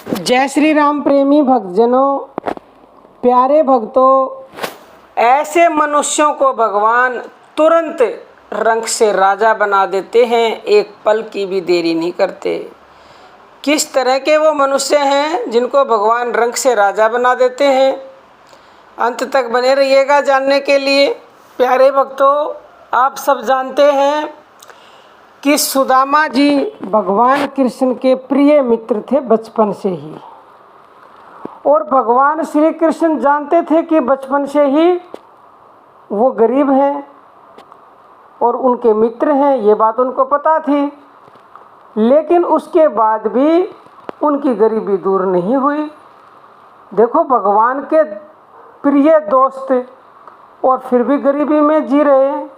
जय श्री राम प्रेमी भक्तजनों, प्यारे भक्तों, ऐसे मनुष्यों को भगवान तुरंत रंक से राजा बना देते हैं, एक पल की भी देरी नहीं करते। किस तरह के वो मनुष्य हैं जिनको भगवान रंक से राजा बना देते हैं? अंत तक बने रहिएगा जानने के लिए। प्यारे भक्तों, आप सब जानते हैं कि सुदामा जी भगवान कृष्ण के प्रिय मित्र थे बचपन से ही, और भगवान श्री कृष्ण जानते थे कि बचपन से ही वो गरीब हैं और उनके मित्र हैं, ये बात उनको पता थी। लेकिन उसके बाद भी उनकी गरीबी दूर नहीं हुई। देखो, भगवान के प्रिय दोस्त और फिर भी गरीबी में जी रहे हैं।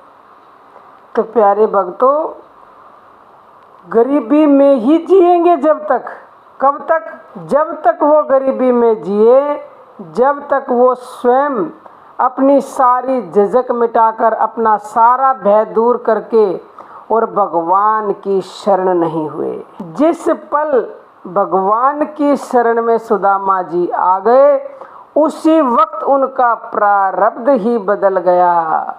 तो प्यारे भक्तों, गरीबी में ही जिएंगे जब तक। कब तक? जब तक वो गरीबी में जिए, जब तक वो स्वयं अपनी सारी झिझक मिटाकर, अपना सारा भय दूर करके और भगवान की शरण नहीं हुए। जिस पल भगवान की शरण में सुदामा जी आ गए, उसी वक्त उनका प्रारब्ध ही बदल गया,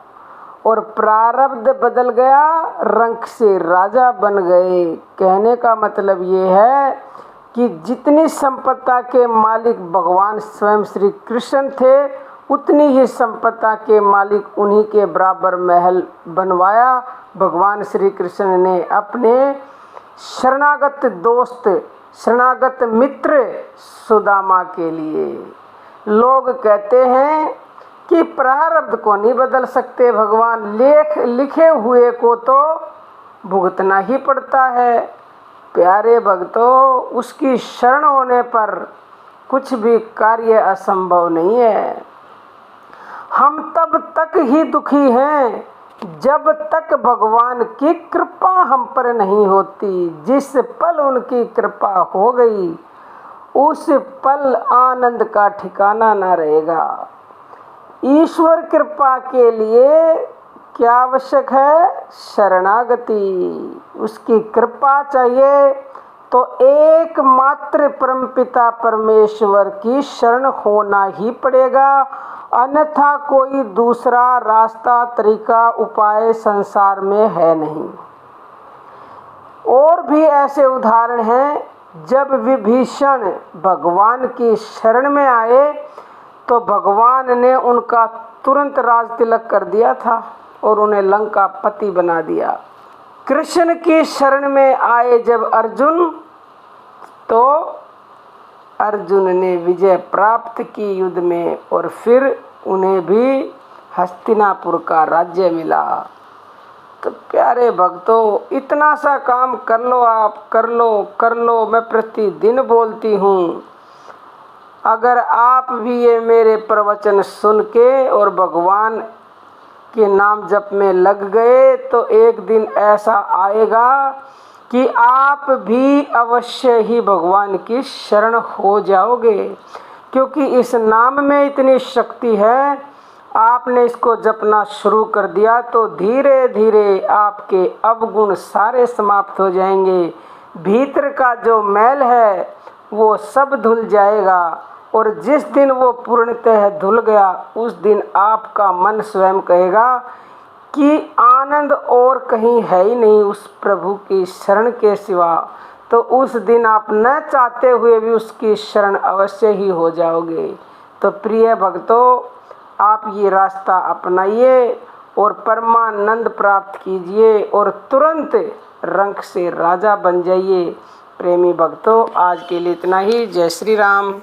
और प्रारब्ध बदल गया, रंक से राजा बन गए। कहने का मतलब ये है कि जितनी संपत्ति के मालिक भगवान स्वयं श्री कृष्ण थे, उतनी ही संपत्ति के मालिक उन्हीं के बराबर महल बनवाया भगवान श्री कृष्ण ने अपने शरणागत दोस्त, शरणागत मित्र सुदामा के लिए। लोग कहते हैं कि प्रारब्ध को नहीं बदल सकते भगवान, लिखे हुए को तो भुगतना ही पड़ता है। प्यारे भक्तों, उसकी शरण होने पर कुछ भी कार्य असंभव नहीं है। हम तब तक ही दुखी हैं जब तक भगवान की कृपा हम पर नहीं होती। जिस पल उनकी कृपा हो गई, उस पल आनंद का ठिकाना न रहेगा। ईश्वर कृपा के लिए क्या आवश्यक है? शरणागति। उसकी कृपा चाहिए तो एकमात्र परमपिता परमेश्वर की शरण होना ही पड़ेगा, अन्यथा कोई दूसरा रास्ता, तरीका, उपाय संसार में है नहीं। और भी ऐसे उदाहरण हैं, जब विभीषण भगवान की शरण में आए तो भगवान ने उनका तुरंत राज तिलक कर दिया था और उन्हें लंका पति बना दिया। कृष्ण की शरण में आए जब अर्जुन, तो अर्जुन ने विजय प्राप्त की युद्ध में, और फिर उन्हें भी हस्तिनापुर का राज्य मिला। तो प्यारे भक्तों, इतना सा काम कर लो, आप कर लो। मैं प्रतिदिन बोलती हूँ, अगर आप भी ये मेरे प्रवचन सुन के और भगवान के नाम जप में लग गए, तो एक दिन ऐसा आएगा कि आप भी अवश्य ही भगवान की शरण हो जाओगे, क्योंकि इस नाम में इतनी शक्ति है। आपने इसको जपना शुरू कर दिया तो धीरे धीरे आपके अवगुण सारे समाप्त हो जाएंगे। भीतर का जो मैल है वो सब धुल जाएगा, और जिस दिन वो पूर्णतः धुल गया, उस दिन आपका मन स्वयं कहेगा कि आनंद और कहीं है ही नहीं उस प्रभु की शरण के सिवा। तो उस दिन आप न चाहते हुए भी उसकी शरण अवश्य ही हो जाओगे। तो प्रिय भक्तों, आप ये रास्ता अपनाइए और परमानंद प्राप्त कीजिए और तुरंत रंक से राजा बन जाइए। प्रेमी भक्तों, आज के लिए इतना ही। जय श्री राम।